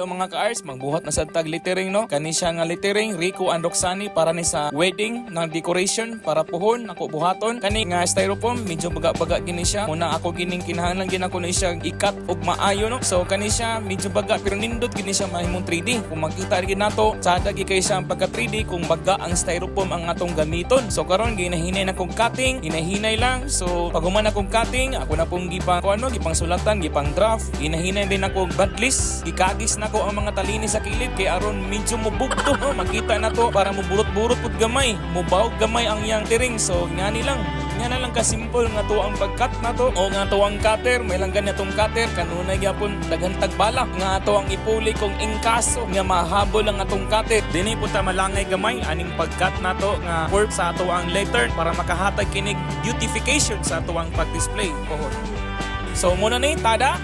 So mga ka-ars, magbuhat na sa tag lettering no. Kani siya nga lettering Rico and Roxani para ni sa wedding ng decoration para puhon ako buhaton. Kani nga styrofoam medyo baga-baga gini siya. Muna ako gining kinahanglan gina ko na siya ikat og maayo no. So kani siya medyo baga pero nindot gini siya mahimong 3D. Kung makita rin nato, sada gi kay siya ang pagka 3D kung baga ang styrofoam ang atong gamiton. So karon ginahinay na kong cutting, hinahinay lang. So pag human akong cutting, ako na pong gipang sulatan, gipang draft, hinahinay din ako badlist, gikagis na ko ang mga talini sa kilid kay aron medyo mubugto no? Makita na to para muburot-burot pud gamay, mubawog gamay ang yang tiring. So ngani lang nga na lang ka-simple nga to ang pag-cut na to o nga to ang cutter, may lang ganitong cutter kanunay gyapon daghan tagbalak nga to ang ipuli kong ingkaso nga mahabol ang atong cutter. Dini po ta malangay gamay aning pag-cut na to nga work sa ato ang letter para makahatag kinig beautification sa ato ang pag-display. So muna ni tada.